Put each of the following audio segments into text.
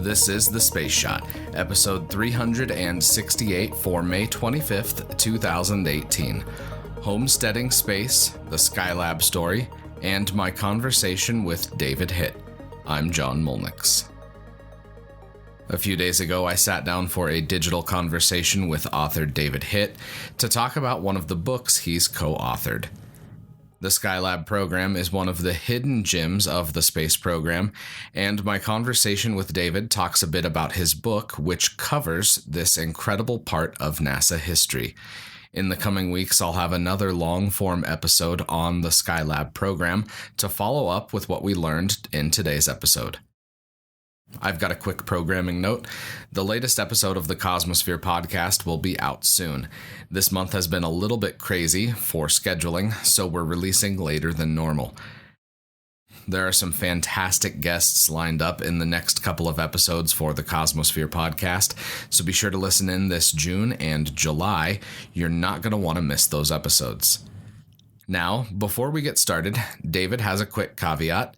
This is The Space Shot, episode 368 for May 25th, 2018. Homesteading Space, the Skylab story, and my conversation with David Hitt. I'm John Molnix. A few days ago, I sat down for a digital conversation with author David Hitt to talk about one of the books he's co-authored. The Skylab program is one of the hidden gems of the space program, and my conversation with David talks a bit about his book, which covers this incredible part of NASA history. In the coming weeks, I'll have another long-form episode on the Skylab program to follow up with what we learned in today's episode. I've got a quick programming note. The latest episode of the Cosmosphere podcast will be out soon. This month has been a little bit crazy for scheduling, so we're releasing later than normal. There are some fantastic guests lined up in the next couple of episodes for the Cosmosphere podcast, so be sure to listen in this June and July. You're not going to want to miss those episodes. Now, before we get started, David has a quick caveat.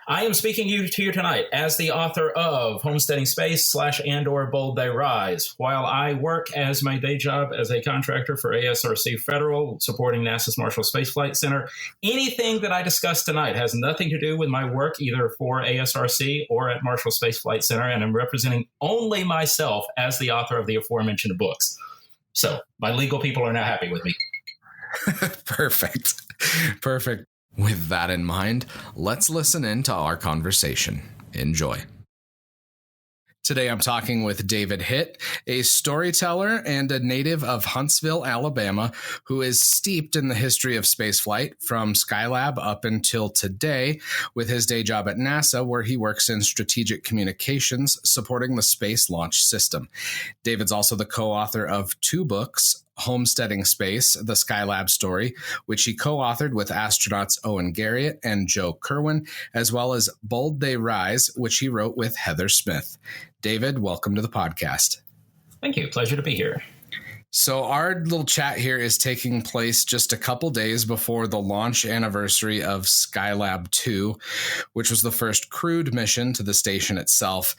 I am speaking to you tonight as the author of Homesteading Space / and/or Bold They Rise. While I work as my day job as a contractor for ASRC Federal, supporting NASA's Marshall Space Flight Center, anything that I discuss tonight has nothing to do with my work either for ASRC or at Marshall Space Flight Center, and I'm representing only myself as the author of the aforementioned books. So my legal people are now happy with me. Perfect. With that in mind, let's listen in to our conversation. Enjoy. Today I'm talking with David Hitt, a storyteller and a native of Huntsville, Alabama, who is steeped in the history of spaceflight from Skylab up until today with his day job at NASA, where he works in strategic communications supporting the Space Launch System. David's also the co-author of two books, Homesteading Space, the Skylab story, which he co-authored with astronauts Owen Garriott and Joe Kerwin, as well as Bold They Rise, which he wrote with Heather Smith. David, welcome to the podcast. Thank you. Pleasure to be here. So our little chat here is taking place just a couple days before the launch anniversary of Skylab 2, which was the first crewed mission to the station itself.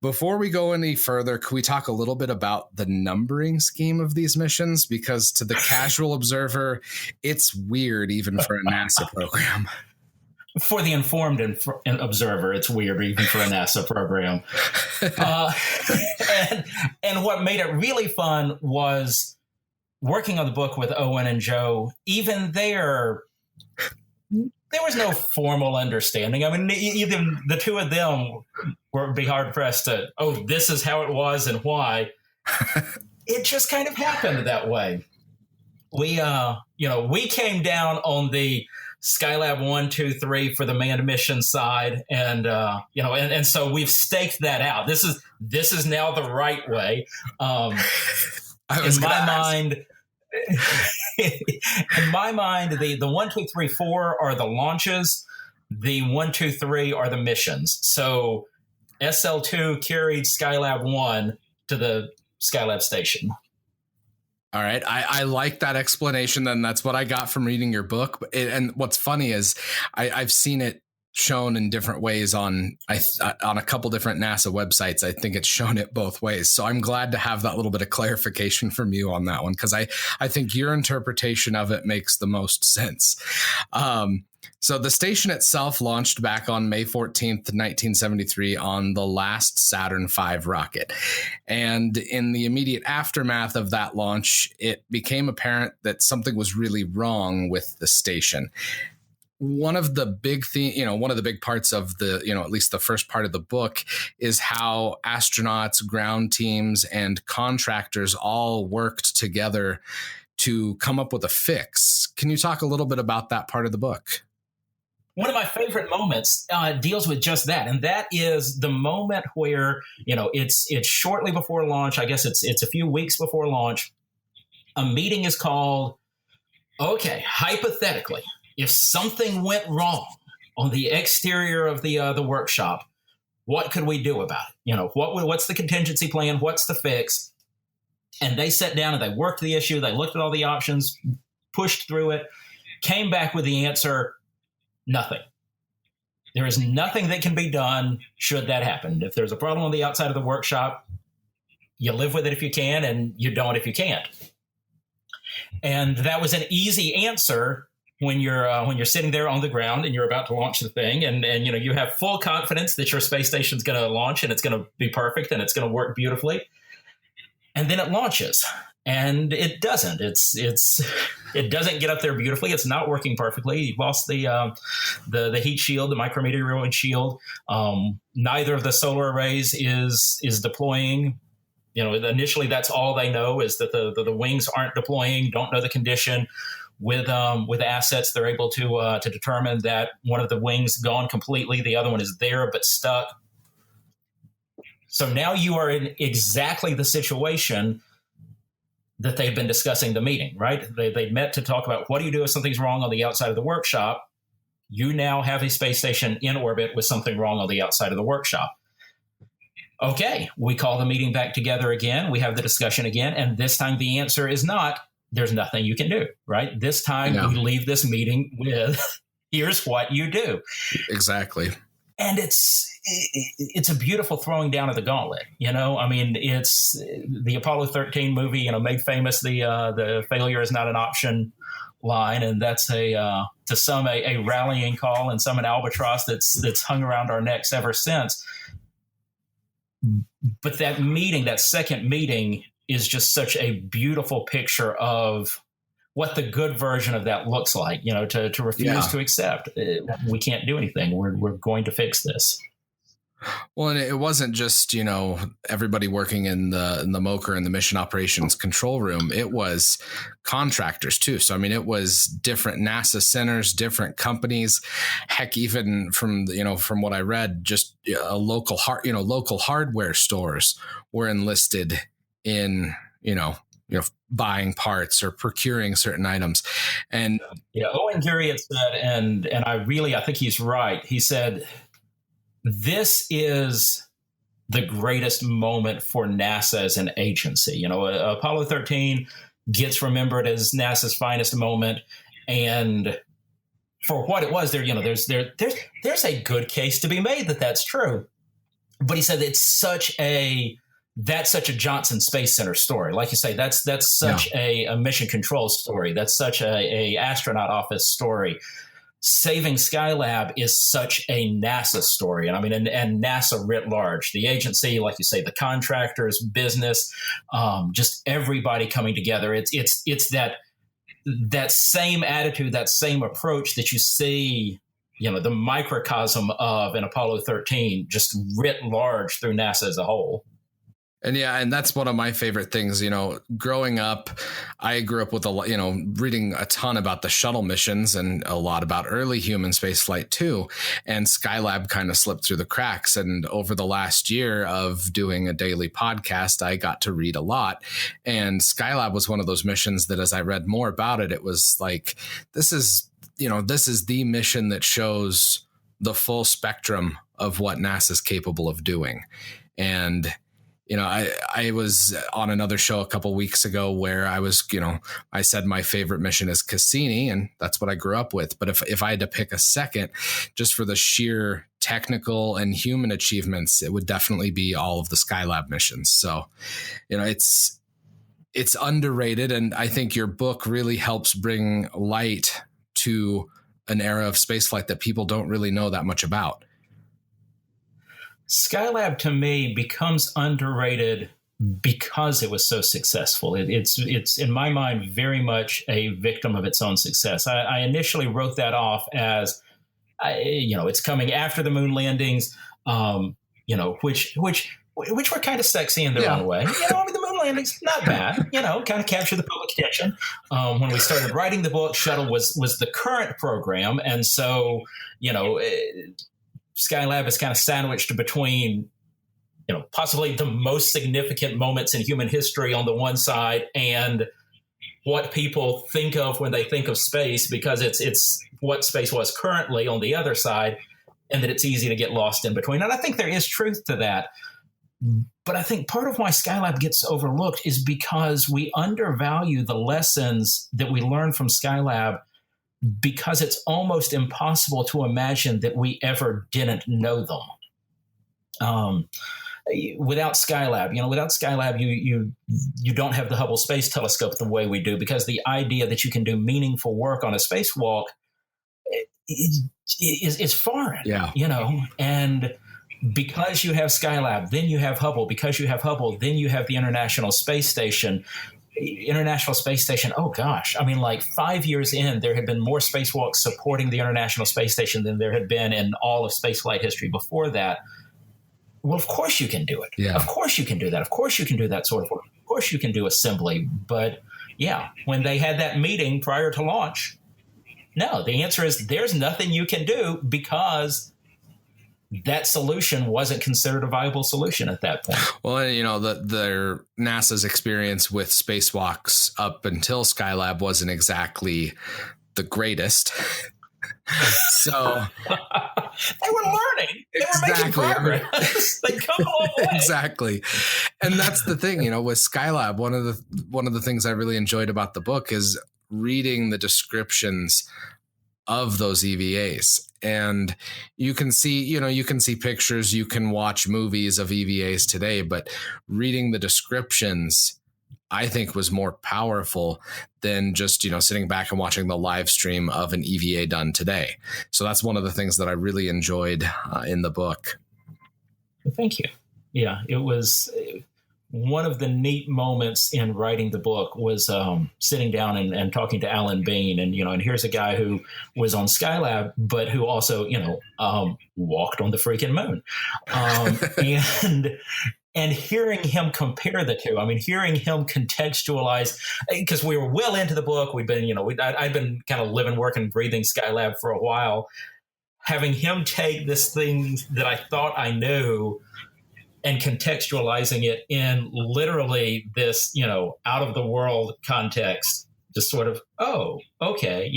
Before we go any further, can we talk a little bit about the numbering scheme of these missions? Because to the casual observer, it's weird even for a NASA program. For the informed observer, it's weird even for a NASA program. And what made it really fun was working on the book with Owen and Joe. Even there was no formal understanding. I mean, even the two of them would be hard pressed to, this is how it was and why. It just kind of happened that way. We came down on the Skylab 1, 2, 3 for the manned mission side, and so we've staked that out. This is now the right way. In my mind, the 1, 2, 3, 4 are the launches. The 1, 2, 3 are the missions. So SL2 carried Skylab 1 to the Skylab station. All right. I like that explanation. Then that's what I got from reading your book. And what's funny is I've seen it shown in different ways on a couple different NASA websites. I think it's shown it both ways. So I'm glad to have that little bit of clarification from you on that one, because I think your interpretation of it makes the most sense. So the station itself launched back on May 14th, 1973 on the last Saturn V rocket. And in the immediate aftermath of that launch, it became apparent that something was really wrong with the station. One of the big parts of the, at least the first part of the book is how astronauts, ground teams, and contractors all worked together to come up with a fix. Can you talk a little bit about that part of the book? One of my favorite moments deals with just that, and that is the moment where, it's shortly before launch. I guess it's a few weeks before launch. A meeting is called. Okay, hypothetically, if something went wrong on the exterior of the workshop, what could we do about it? What's the contingency plan? What's the fix? And they sat down and they worked the issue. They looked at all the options, pushed through it, came back with the answer, nothing. There is nothing that can be done should that happen. If there's a problem on the outside of the workshop, you live with it if you can, and you don't if you can't. And that was an easy answer when you're sitting there on the ground and you're about to launch the thing, and you have full confidence that your space station's going to launch and it's going to be perfect and it's going to work beautifully. And then it launches, and it doesn't. It doesn't get up there beautifully. It's not working perfectly. You've lost the heat shield, the micrometeoroid shield. Neither of the solar arrays is deploying. Initially that's all they know is that the wings aren't deploying. Don't know the condition. With assets, they're able to determine that one of the wings gone completely, the other one is there but stuck. So now you are in exactly the situation that they've been discussing the meeting, right? They met to talk about what do you do if something's wrong on the outside of the workshop. You now have a space station in orbit with something wrong on the outside of the workshop. Okay, we call the meeting back together again. We have the discussion again. And this time the answer is not, there's nothing you can do, right? This time we leave this meeting with, here's what you do. Exactly. And it's a beautiful throwing down of the gauntlet. It's the Apollo 13 movie, made famous the failure is not an option line. And that's to some a rallying call, and some an albatross that's hung around our necks ever since. But that meeting, that second meeting, is just such a beautiful picture of what the good version of that looks like, to refuse to accept. We can't do anything. We're going to fix this. Well, and it wasn't just, everybody working in the MOCR and the mission operations control room. It was contractors too. So, it was different NASA centers, different companies, heck, even from what I read, just local hardware stores were enlisted in, buying parts or procuring certain items. And Owen Geary had said, and I think he's right. He said, this is the greatest moment for NASA as an agency. Apollo 13 gets remembered as NASA's finest moment, and for what it was, there's a good case to be made that that's true. But he said it's such a Johnson Space Center story. Like you say, that's such a mission control story. That's such a astronaut office story. Saving Skylab is such a NASA story. And and NASA writ large, the agency, like you say, the contractors, business, just everybody coming together. It's that same attitude, that same approach that you see, the microcosm of an Apollo 13 just writ large through NASA as a whole. And that's one of my favorite things. Growing up, I grew up with reading a ton about the shuttle missions and a lot about early human spaceflight too. And Skylab kind of slipped through the cracks. And over the last year of doing a daily podcast, I got to read a lot. And Skylab was one of those missions that, as I read more about it, it was like, this is the mission that shows the full spectrum of what NASA's capable of doing. And I was on another show a couple weeks ago where I said my favorite mission is Cassini, and that's what I grew up with. But if I had to pick a second, just for the sheer technical and human achievements, it would definitely be all of the Skylab missions. So, it's underrated. And I think your book really helps bring light to an era of spaceflight that people don't really know that much about. Skylab, to me, becomes underrated because it was so successful. It's in my mind very much a victim of its own success. I initially wrote that off as, it's coming after the moon landings, which were kind of sexy in their own way. The moon landings, not bad. Kind of captured the public attention. When we started writing the book, shuttle was the current program, and so Skylab is kind of sandwiched between, possibly the most significant moments in human history on the one side and what people think of when they think of space, because it's what space was currently on the other side, and that it's easy to get lost in between. And I think there is truth to that. But I think part of why Skylab gets overlooked is because we undervalue the lessons that we learn from Skylab because it's almost impossible to imagine that we ever didn't know them. Without Skylab, you don't have the Hubble Space Telescope the way we do, because the idea that you can do meaningful work on a spacewalk is foreign, and because you have Skylab, then you have Hubble. Because you have Hubble, then you have the International Space Station. Oh gosh. I mean, like 5 years in, there had been more spacewalks supporting the International Space Station than there had been in all of spaceflight history before that. Well, of course you can do it. Yeah. Of course you can do that. Of course you can do that sort of work. Of course you can do assembly. But yeah, when they had that meeting prior to launch, no, the answer is there's nothing you can do, because that solution wasn't considered a viable solution at that point. Well, their NASA's experience with spacewalks up until Skylab wasn't exactly the greatest. So they were learning. They were making progress. They come a long way. Exactly. And that's the thing, with Skylab, one of the things I really enjoyed about the book is reading the descriptions of those EVAs. And you can see pictures, you can watch movies of EVAs today, but reading the descriptions, I think, was more powerful than just, sitting back and watching the live stream of an EVA done today. So that's one of the things that I really enjoyed in the book. Thank you. Yeah, it was one of the neat moments in writing the book was sitting down and talking to Alan Bean. And, and here's a guy who was on Skylab, but who also, walked on the freaking moon. And hearing him compare the two, hearing him contextualize, because we were well into the book. We'd been, I'd been kind of living, working, breathing Skylab for a while. Having him take this thing that I thought I knew and contextualizing it in literally this, out of the world context, just sort of, oh, okay.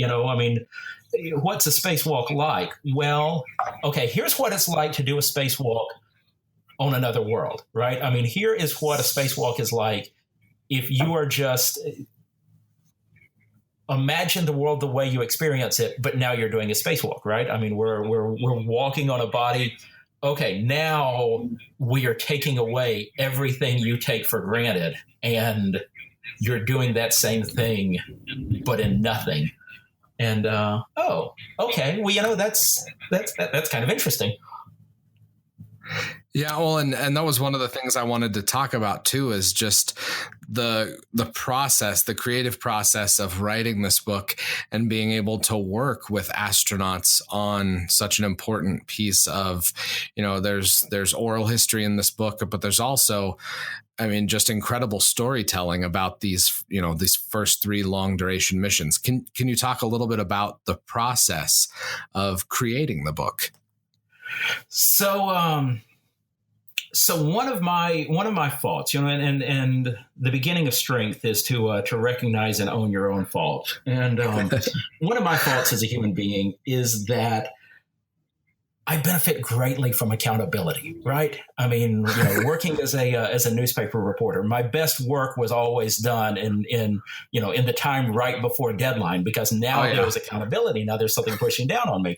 What's a spacewalk like? Well, okay, here's what it's like to do a spacewalk on another world, right? Here is what a spacewalk is like if you are just imagine the world the way you experience it, but now you're doing a spacewalk, right? We're walking on a body. Okay, now we are taking away everything you take for granted, and you're doing that same thing, but in nothing. And oh, okay, well, that's kind of interesting. Yeah, well, and that was one of the things I wanted to talk about too, is just the process, the creative process of writing this book and being able to work with astronauts on such an important piece of, there's oral history in this book, but there's also, just incredible storytelling about these first 3 long duration missions. Can you talk a little bit about the process of creating the book? So one of my faults, and the beginning of strength is to recognize and own your own fault. And one of my faults as a human being is that I benefit greatly from accountability, right? Working as a newspaper reporter, my best work was always done in the time right before deadline, because now there's accountability. Now there's something pushing down on me.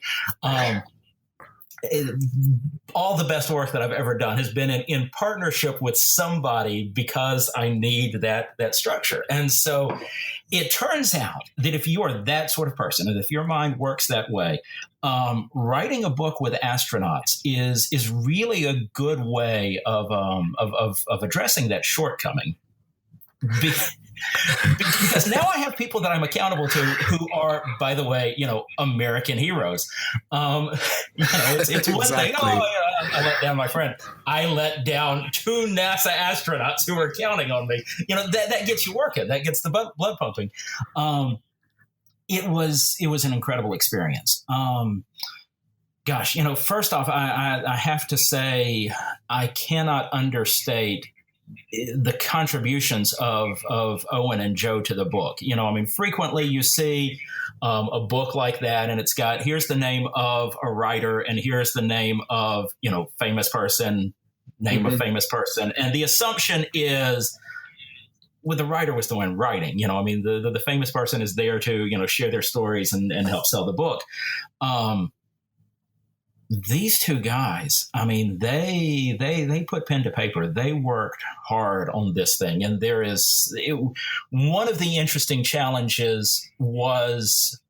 All the best work that I've ever done has been in partnership with somebody, because I need that structure. And so it turns out that if you are that sort of person, and if your mind works that way, writing a book with astronauts is really a good way of addressing that shortcoming. Because now I have people that I'm accountable to who are, by the way, American heroes. It's one thing. I let down my friend. I let down 2 NASA astronauts who were counting on me. That gets you working. That gets the blood pumping. It was an incredible experience. First off, I have to say I cannot understate the contributions of Owen and Joe to the book. Frequently you see a book like that, and it's got, here's the name of a writer, and here's the name of, famous person, name of famous person. And the assumption is the writer was the one writing. I mean, the famous person is there to, share their stories and help sell the book. These two guys, I mean, they put pen to paper. They worked hard on this thing. And one of the interesting challenges was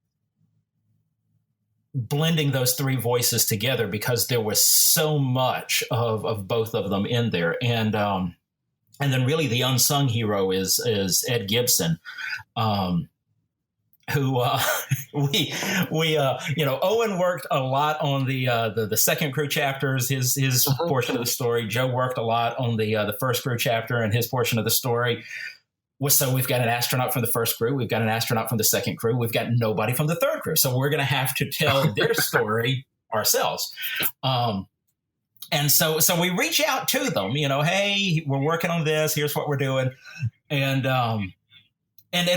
blending those three voices together, because there was so much of both of them in there. And then really the unsung hero is Ed Gibson, who Owen worked a lot on the second crew chapters, his portion of the story. Joe worked a lot on the first crew chapter and his portion of the story. So we've got an astronaut from the first crew, we've got an astronaut from the second crew, we've got nobody from the third crew. So we're going to have to tell their story ourselves. And so we reach out to them, hey, we're working on this. Here's what we're doing. And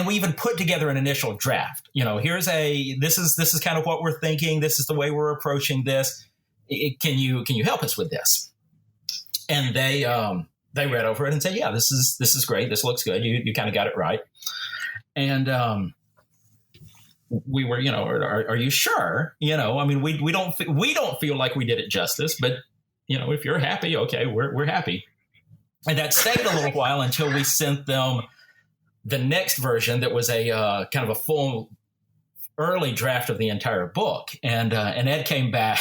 we even put together an initial draft. This is kind of what we're thinking. This is the way we're approaching this. Can you help us with this? And they read over it and said, yeah, this is great. This looks good. You kind of got it right. And we were, are you sure? I mean, we don't feel like we did it justice, but if you're happy, okay, we're happy. And that stayed a little while until we sent them the next version that was a kind of a full early draft of the entire book. And Ed came back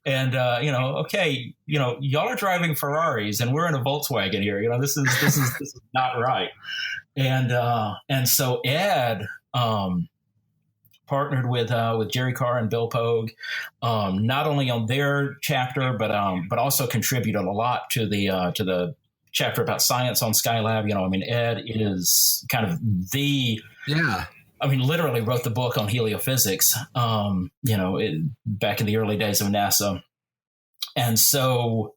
and okay, y'all are driving Ferraris and we're in a Volkswagen here. This is not right. And so Ed partnered with Jerry Carr and Bill Pogue, not only on their chapter, but also contributed a lot to the chapter about science on Skylab. I mean, Ed is kind of literally wrote the book on heliophysics, back in the early days of NASA. And so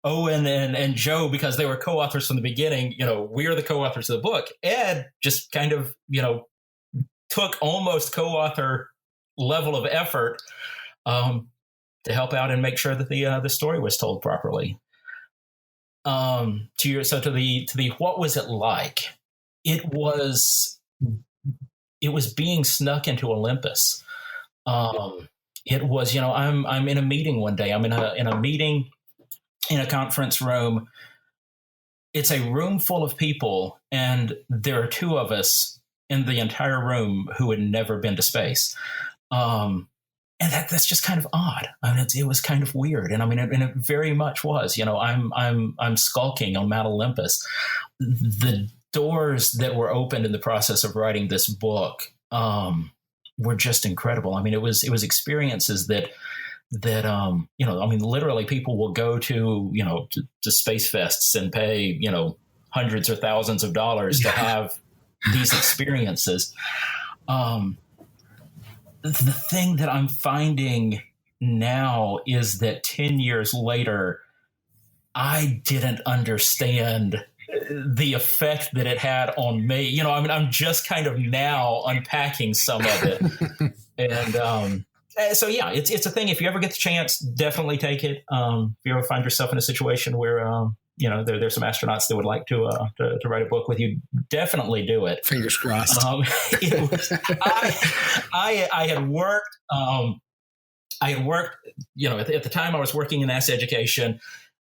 Owen and Joe, because they were co-authors from the beginning, we're the co-authors of the book. Ed just kind of, took almost co-author level of effort to help out and make sure that the story was told properly. To the what was it like? It was being snuck into Olympus. It was, I'm in a meeting one day. I'm in a meeting in a conference room. It's a room full of people, and there are two of us in the entire room who had never been to space. And that's just kind of odd. I mean, it was kind of weird. And I mean, and it very much was, I'm skulking on Mount Olympus. The doors that were opened in the process of writing this book were just incredible. I mean, it was experiences that literally people will go to space fests and pay, hundreds or thousands of dollars to have these experiences. The thing that I'm finding now is that 10 years later, I didn't understand the effect that it had on me. I'm just kind of now unpacking some of it. And so, yeah, it's a thing. If you ever get the chance, definitely take it. If you ever find yourself in a situation where, there's some astronauts that would like to write a book with you, definitely do it. Fingers crossed. I had worked, at the time I was working in NASA education.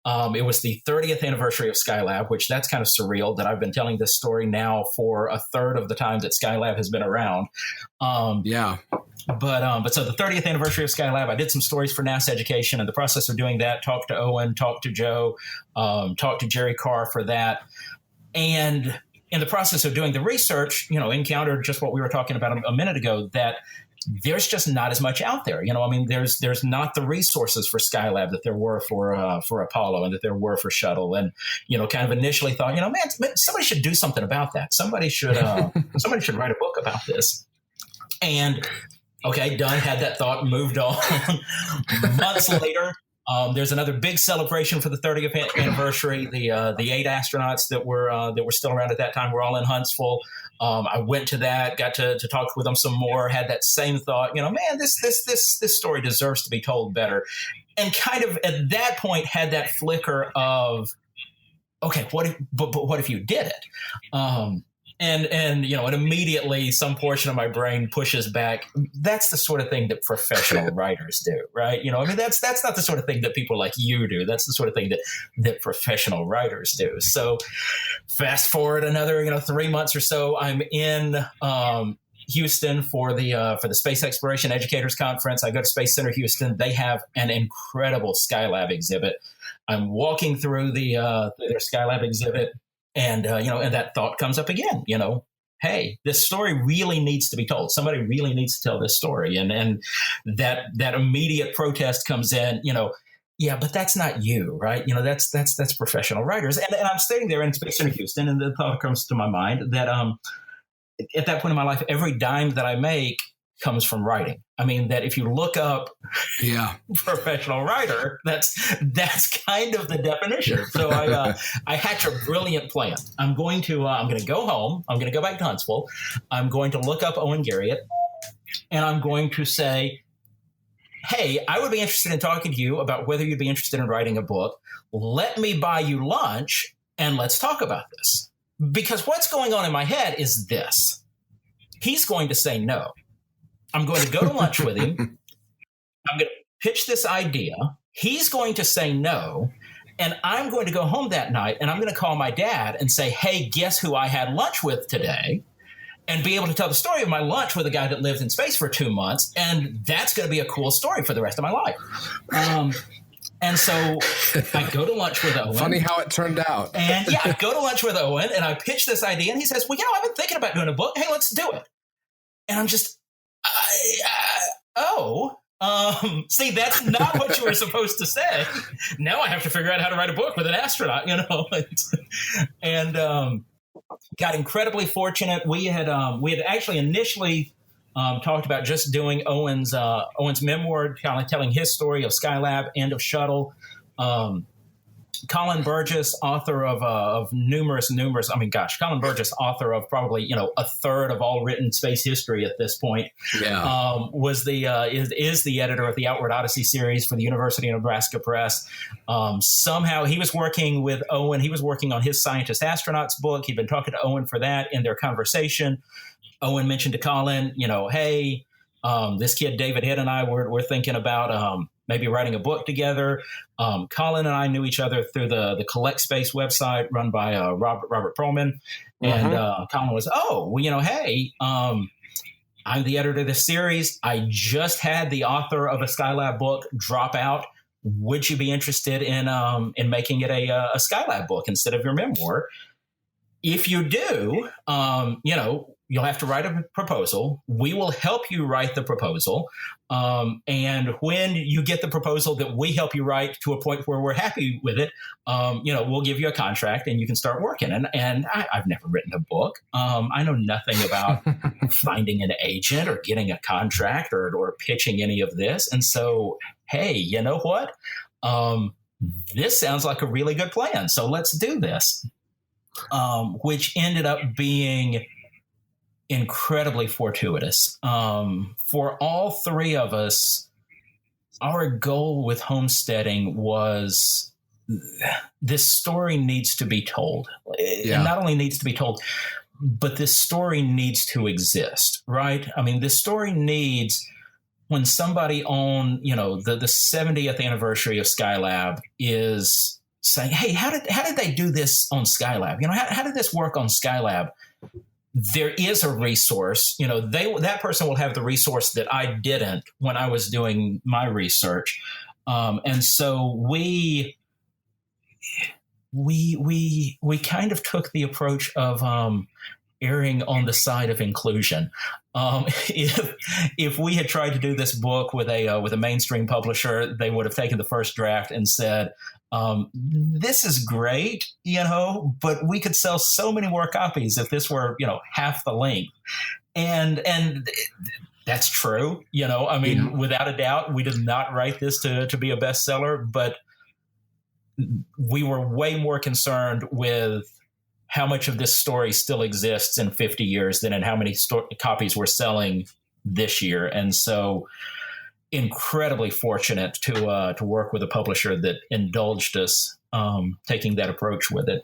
It was the 30th anniversary of Skylab, which that's kind of surreal that I've been telling this story now for a third of the time that Skylab has been around. But so the 30th anniversary of Skylab, I did some stories for NASA education. In the process of doing that, talked to Owen, talked to Joe, talked to Jerry Carr for that. And in the process of doing the research, encountered just what we were talking about a minute ago, that there's just not as much out there. There's not the resources for Skylab that there were for Apollo and that there were for Shuttle. And, kind of initially thought, man, somebody should do something about that. Somebody should write a book about this. And okay, done, had that thought, moved on. Months later, there's another big celebration for the 30th anniversary. The 8 astronauts that were still around at that time were all in Huntsville. I went to that, got to talk with them some more, had that same thought, man, this story deserves to be told better. And kind of at that point had that flicker of, okay, but what if you did it? And immediately some portion of my brain pushes back. That's the sort of thing that professional writers do, right? That's not the sort of thing that people like you do. That's the sort of thing that professional writers do. So fast forward another, 3 months or so, I'm in Houston for the Space Exploration Educators Conference. I go to Space Center Houston. They have an incredible Skylab exhibit. I'm walking through their Skylab exhibit. And that thought comes up again, hey, this story really needs to be told. Somebody really needs to tell this story. And that immediate protest comes in, yeah, but that's not you, right? That's professional writers. And I'm sitting there in Space Center Houston, and the thought comes to my mind that at that point in my life, every dime that I make comes from writing. I mean, that if you look up professional writer, that's kind of the definition. So I hatch a brilliant plan. I'm going to go home. I'm going to go back to Huntsville. I'm going to look up Owen Garriott, and I'm going to say, hey, I would be interested in talking to you about whether you'd be interested in writing a book. Let me buy you lunch, and let's talk about this. Because what's going on in my head is this. He's going to say no. I'm going to go to lunch with him. I'm going to pitch this idea. He's going to say no. And I'm going to go home that night, and I'm going to call my dad and say, hey, guess who I had lunch with today? And be able to tell the story of my lunch with a guy that lived in space for 2 months. And that's going to be a cool story for the rest of my life. And so I go to lunch with Owen. Funny how it turned out. And I go to lunch with Owen, and I pitch this idea. And he says, well, I've been thinking about doing a book. Hey, let's do it. And I'm just, see, that's not what you were supposed to say. Now I have to figure out how to write a book with an astronaut, and got incredibly fortunate. We had actually initially talked about just doing Owen's memoir, kind of telling his story of Skylab and of Shuttle. Colin Burgess, author of numerous. Colin Burgess, author of probably a third of all written space history at this point. Yeah, is the editor of the Outward Odyssey series for the University of Nebraska Press. Somehow he was working with Owen. He was working on his Scientist Astronauts book. He'd been talking to Owen for that. In their conversation, Owen mentioned to Colin, hey, this kid David Hitt and I were thinking about maybe writing a book together. Colin and I knew each other through the Collect Space website run by Robert Perlman. And Colin was, hey, I'm the editor of this series. I just had the author of a Skylab book drop out. Would you be interested in making it a Skylab book instead of your memoir? If you do, you'll have to write a proposal. We will help you write the proposal. And when you get the proposal that we help you write to a point where we're happy with it, we'll give you a contract and you can start working. And I've never written a book. I know nothing about finding an agent or getting a contract or pitching any of this. And so, hey, you know what? This sounds like a really good plan. So let's do this. Which ended up being incredibly fortuitous. For all three of us, our goal with Homesteading was this story needs to be told. Yeah. It not only needs to be told, but this story needs to exist, right? I mean, this story needs, when somebody on, the 70th anniversary of Skylab is saying, hey, how did they do this on Skylab? How did this work on Skylab? There is a resource, that person will have the resource that I didn't when I was doing my research. And so we kind of took the approach of erring on the side of inclusion. If we had tried to do this book with a mainstream publisher, they would have taken the first draft and said, this is great, but we could sell so many more copies if this were, half the length. And that's true. Without a doubt, we did not write this to be a bestseller, but we were way more concerned with how much of this story still exists in 50 years than in how many copies we're selling this year. And so incredibly fortunate to work with a publisher that indulged us taking that approach with it.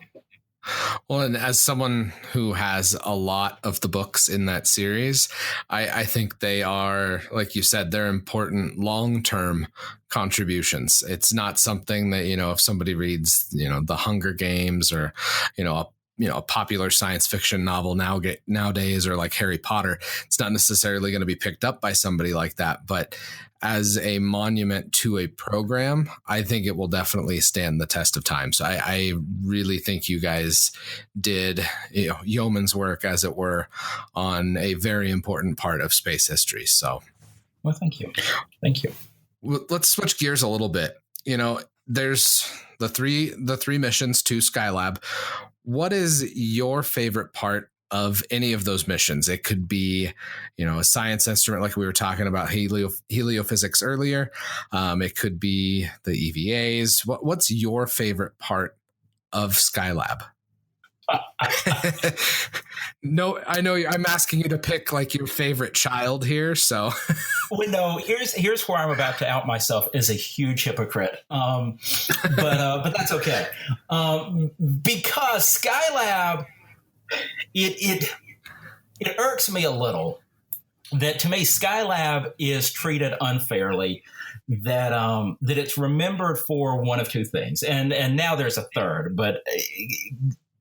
Well, and as someone who has a lot of the books in that series, I think they are, like you said, they're important long-term contributions. It's not something that, if somebody reads, the Hunger Games or, a popular science fiction novel nowadays, or like Harry Potter, it's not necessarily going to be picked up by somebody like that. But as a monument to a program, I think it will definitely stand the test of time. So I really think you guys did yeoman's work, as it were, on a very important part of space history. So, well, thank you. Let's switch gears a little bit. There's the three missions to Skylab. What is your favorite part of any of those missions? It could be, a science instrument, like we were talking about heliophysics earlier. It could be the EVAs. What's your favorite part of Skylab? No, I know I'm asking you to pick like your favorite child here. So, well, no, here's where I'm about to out myself as a huge hypocrite. But that's okay. Because Skylab, it irks me a little that, to me, Skylab is treated unfairly. That it's remembered for one of two things, and now there's a third. But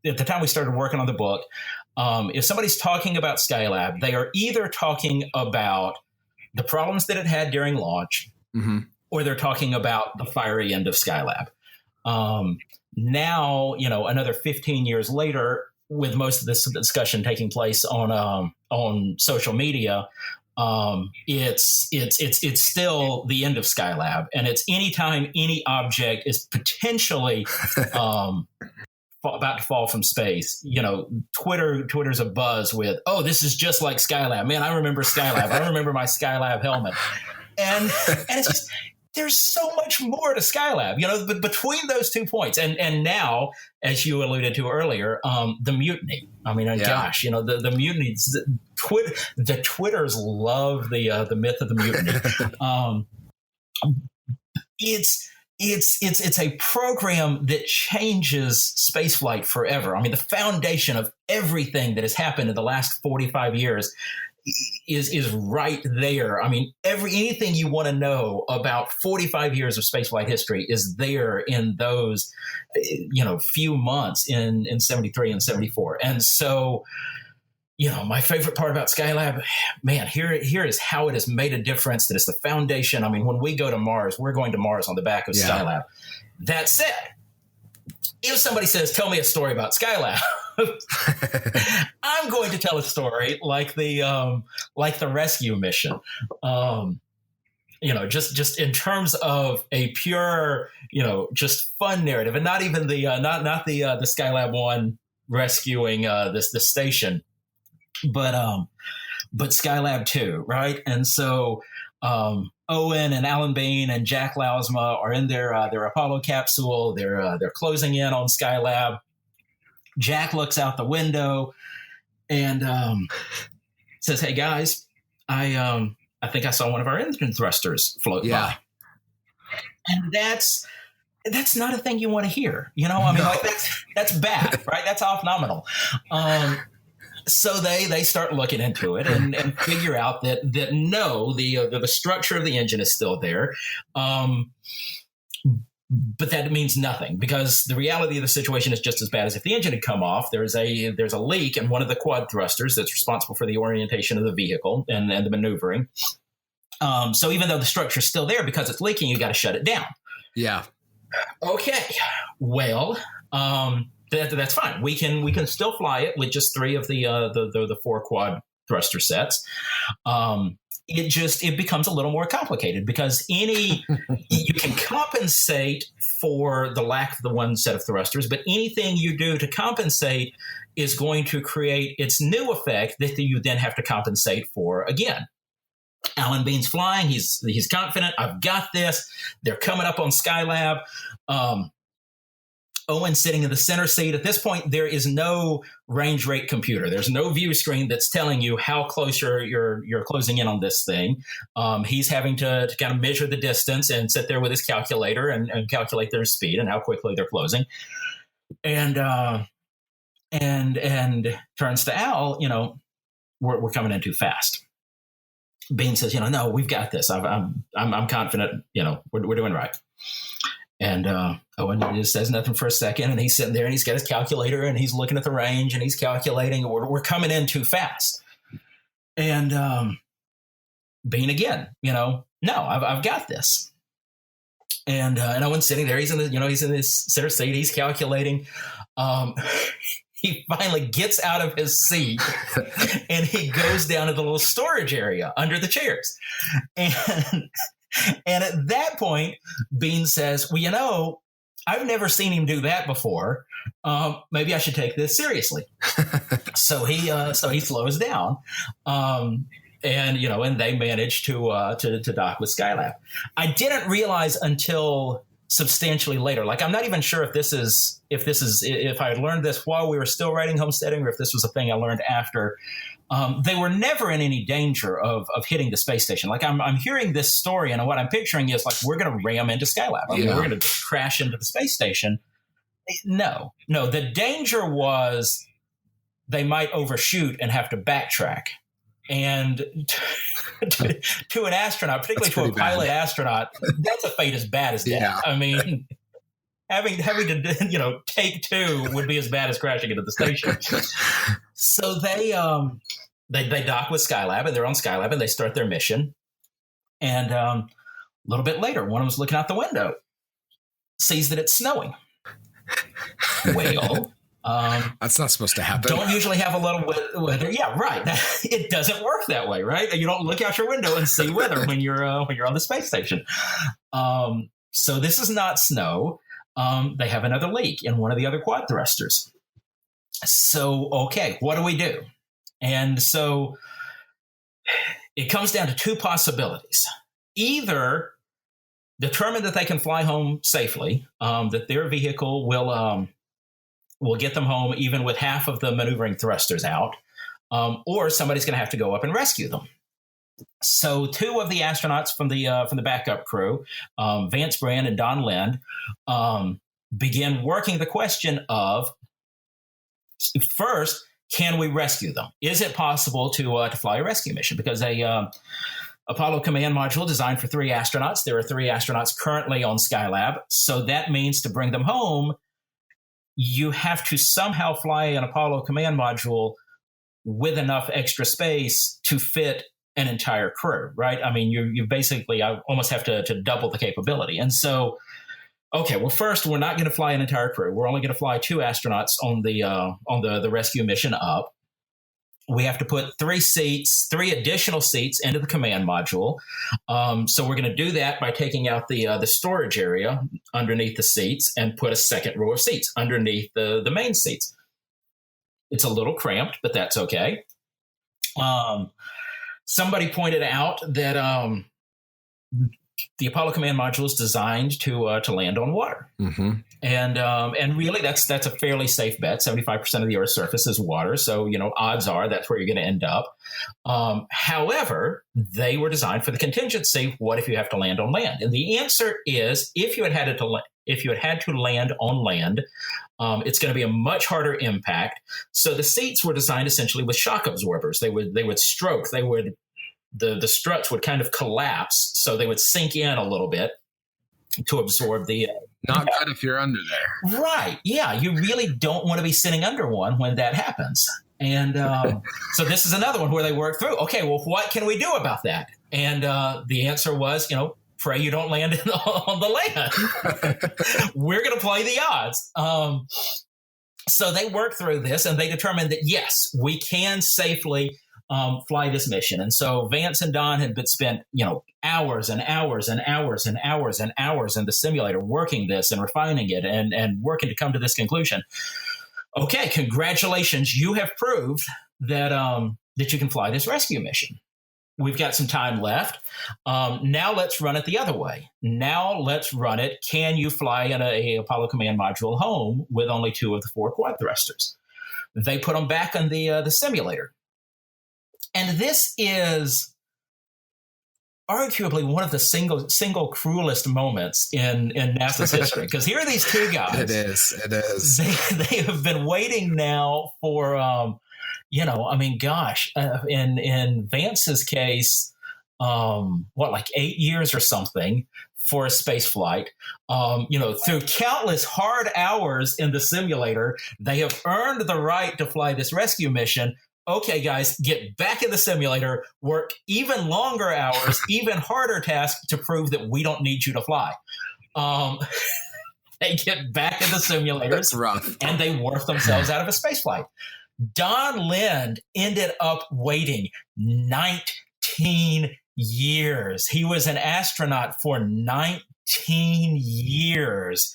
at the time we started working on the book, if somebody's talking about Skylab, they are either talking about the problems that it had during launch, mm-hmm. or they're talking about the fiery end of Skylab. Now, another 15 years later, with most of this discussion taking place on social media, it's still the end of Skylab, and it's anytime any object is potentially about to fall from space. Twitter's a buzz with, oh, this is just like Skylab. Man, I remember Skylab. I remember my Skylab helmet. And it's just, there's so much more to Skylab, but between those 2 points. And now, as you alluded to earlier, the mutiny. I mean, gosh, the mutiny, the Twitters love the myth of the mutiny. It's a program that changes spaceflight forever. I mean, the foundation of everything that has happened in the last 45 years is right there. I mean, anything you want to know about 45 years of spaceflight history is there in those, few months in 73 and 74. And so, my favorite part about Skylab, man, here is how it has made a difference. That it's the foundation. I mean, when we go to Mars, we're going to Mars on the back of Skylab. That said, if somebody says, tell me a story about Skylab, I'm going to tell a story like the rescue mission. Just in terms of a pure, just fun narrative, and not even the not the Skylab 1 rescuing this station, but Skylab 2, right? And so Owen and Alan Bean and Jack Lausma are in their Apollo capsule. They're closing in on Skylab. Jack looks out the window and says, "Hey guys, I think I saw one of our engine thrusters float by." And that's not a thing you want to hear. I mean, like that's bad, right? That's off nominal. So they start looking into it and figure out that no, the structure of the engine is still there. But that means nothing, because the reality of the situation is just as bad as if the engine had come off. There's a leak in one of the quad thrusters that's responsible for the orientation of the vehicle and the maneuvering. So even though the structure is still there, because it's leaking, you got to shut it down. Yeah. Okay. Well, that's fine. We can still fly it with just 3 of the 4 quad thruster sets. It becomes a little more complicated, because you can compensate for the lack of the one set of thrusters, but anything you do to compensate is going to create its new effect that you then have to compensate for again. Alan Bean's flying. He's confident. I've got this. They're coming up on Skylab. Owen sitting in the center seat. At this point, there is no range rate computer. There's no view screen that's telling you how close you're closing in on this thing. He's having to kind of measure the distance and sit there with his calculator and calculate their speed and how quickly they're closing. And turns to Al, we're coming in too fast. Bean says, no, we've got this. I'm confident, we're doing right. And Owen just says nothing for a second, and he's sitting there, and he's got his calculator, and he's looking at the range, and he's calculating. We're coming in too fast. And Bean again, no, I've got this. And Owen's sitting there. He's in his center seat. He's calculating. He finally gets out of his seat, and he goes down to the little storage area under the chairs, And at that point, Bean says, well, I've never seen him do that before. Maybe I should take this seriously. So he slows down. And they manage to dock with Skylab. I didn't realize until substantially later. Like, I'm not even sure if I had learned this while we were still writing Homesteading, or if this was a thing I learned after. They were never in any danger of hitting the space station. Like, I'm hearing this story, and what I'm picturing is like, we're going to ram into Skylab. We're going to crash into the space station. No. The danger was they might overshoot and have to backtrack. And to an astronaut, particularly to a pilot astronaut, that's a fate as bad as death. Yeah. I mean, having to take two would be as bad as crashing into the station. So they dock with Skylab, and they're on Skylab, and they start their mission. And a little bit later, one of them's looking out the window, sees that it's snowing. Well, that's not supposed to happen. Don't usually have a little weather. Yeah, right. It doesn't work that way, right? You don't look out your window and see weather when you're on the space station. So this is not snow. They have another leak in one of the other quad thrusters. So, okay, what do we do? And so it comes down to two possibilities. Either determine that they can fly home safely, that their vehicle will get them home even with half of the maneuvering thrusters out, or somebody's going to have to go up and rescue them. So two of the astronauts from the backup crew, Vance Brand and Don Lind, begin working the question of, first, can we rescue them? Is it possible to fly a rescue mission? Because a Apollo command module designed for 3 astronauts. There are 3 astronauts currently on Skylab. So that means to bring them home, you have to somehow fly an Apollo command module with enough extra space to fit an entire crew, right? I mean, you basically almost have to double the capability. And so, okay, well, first, we're not going to fly an entire crew. We're only going to fly 2 astronauts on the rescue mission up. We have to put 3 additional seats into the command module. So we're going to do that by taking out the storage area underneath the seats and put a second row of seats underneath the main seats. It's a little cramped, but that's okay. Somebody pointed out that the Apollo command module is designed to land on water. Mm-hmm. And really that's a fairly safe bet. 75% of the Earth's surface is water. So, odds are that's where you're going to end up. However, they were designed for the contingency. What if you have to land on land? And the answer is, if you had to land on land, it's going to be a much harder impact. So the seats were designed essentially with shock absorbers. They would stroke. The struts would kind of collapse, so they would sink in a little bit to absorb the. Not good if you're under there. Right. Yeah. You really don't want to be sitting under one when that happens. And so this is another one where they work through, okay, well, what can we do about that? And the answer was, pray you don't land on the land. We're going to play the odds. So they work through this, and they determined that, yes, we can safely fly this mission. And so Vance and Don had been spent, hours and hours and hours and hours and hours in the simulator working this and refining it and working to come to this conclusion. Okay, congratulations. You have proved that that you can fly this rescue mission. we've got some time left. Now let's run it the other way. Now let's run it. Can you fly in a Apollo Command Module home with only 2 of the 4 quad thrusters? They put them back on the simulator. And this is arguably one of the single cruelest moments in NASA's history, because here are these 2 guys. It is. They have been waiting now for, in Vance's case, 8 years or something for a space flight. Through countless hard hours in the simulator, they have earned the right to fly this rescue mission. Okay, guys, get back in the simulator, work even longer hours, even harder tasks to prove that we don't need you to fly. They get back in the simulators. That's rough. And they work themselves out of a space flight. Don Lind ended up waiting 19 years. He was an astronaut for 19 years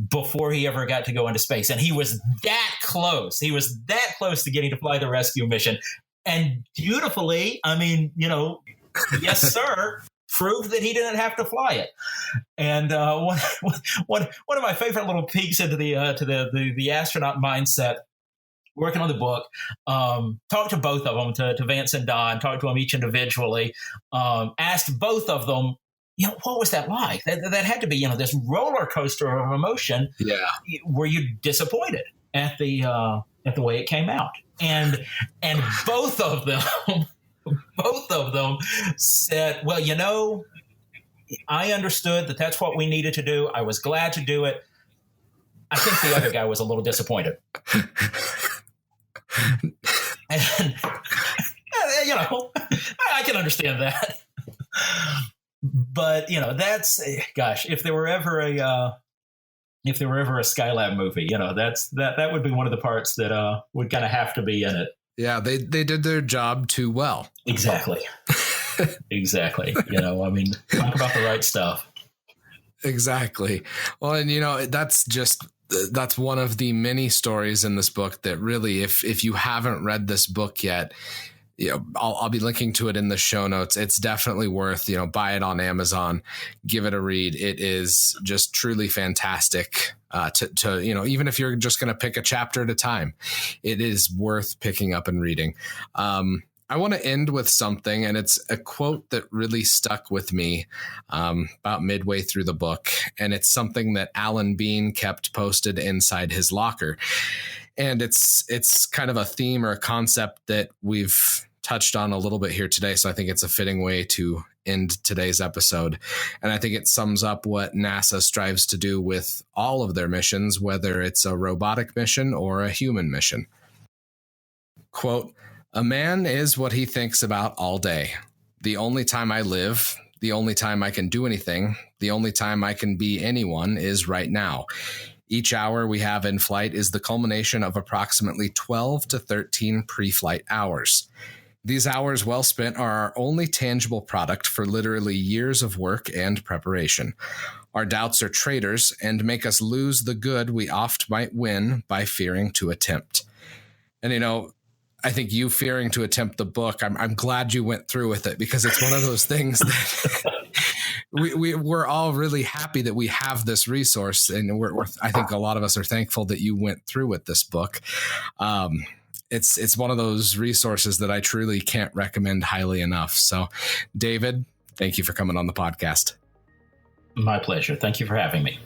before he ever got to go into space. And he was that close. He was that close to getting to fly the rescue mission. And dutifully, yes, sir, proved that he didn't have to fly it. And one of my favorite little peeks into the astronaut mindset, working on the book, talked to both of them, to Vance and Don, talked to them each individually, asked both of them, what was that like? That had to be, this roller coaster of emotion. Yeah. Were you disappointed at the way it came out? And both of them said, well, I understood that that's what we needed to do. I was glad to do it. I think the other guy was a little disappointed. And, I can understand that. But, that's, gosh, if there were ever a Skylab movie, that would be one of the parts that would kind of have to be in it. Yeah, they did their job too well. Exactly. Exactly. Talk about the right stuff. Exactly. Well, and that's one of the many stories in this book that really, if you haven't read this book yet, I'll be linking to it in the show notes. It's definitely worth, buy it on Amazon, give it a read. It is just truly fantastic to even if you're just going to pick a chapter at a time, it is worth picking up and reading. I want to end with something, and it's a quote that really stuck with me about midway through the book. And it's something that Alan Bean kept posted inside his locker. And it's kind of a theme or a concept that we've touched on a little bit here today. So I think it's a fitting way to end today's episode. And I think it sums up what NASA strives to do with all of their missions, whether it's a robotic mission or a human mission. Quote, "A man is what he thinks about all day. The only time I live, the only time I can do anything, the only time I can be anyone is right now. Each hour we have in flight is the culmination of approximately 12 to 13 pre-flight hours. These hours well spent are our only tangible product for literally years of work and preparation. Our doubts are traitors and make us lose the good we oft might win by fearing to attempt." And, I think you fearing to attempt the book, I'm glad you went through with it, because it's one of those things that we're all really happy that we have this resource. And I think a lot of us are thankful that you went through with this book. It's one of those resources that I truly can't recommend highly enough. So, David, thank you for coming on the podcast. My pleasure. Thank you for having me.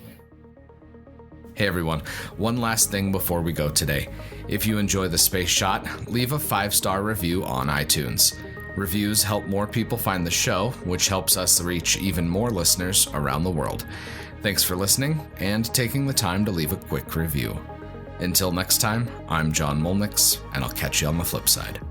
Hey everyone, one last thing before we go today. If you enjoy the Space Shot, leave a 5-star review on iTunes. Reviews help more people find the show, which helps us reach even more listeners around the world. Thanks for listening and taking the time to leave a quick review. Until next time, I'm John Molnix, and I'll catch you on the flip side.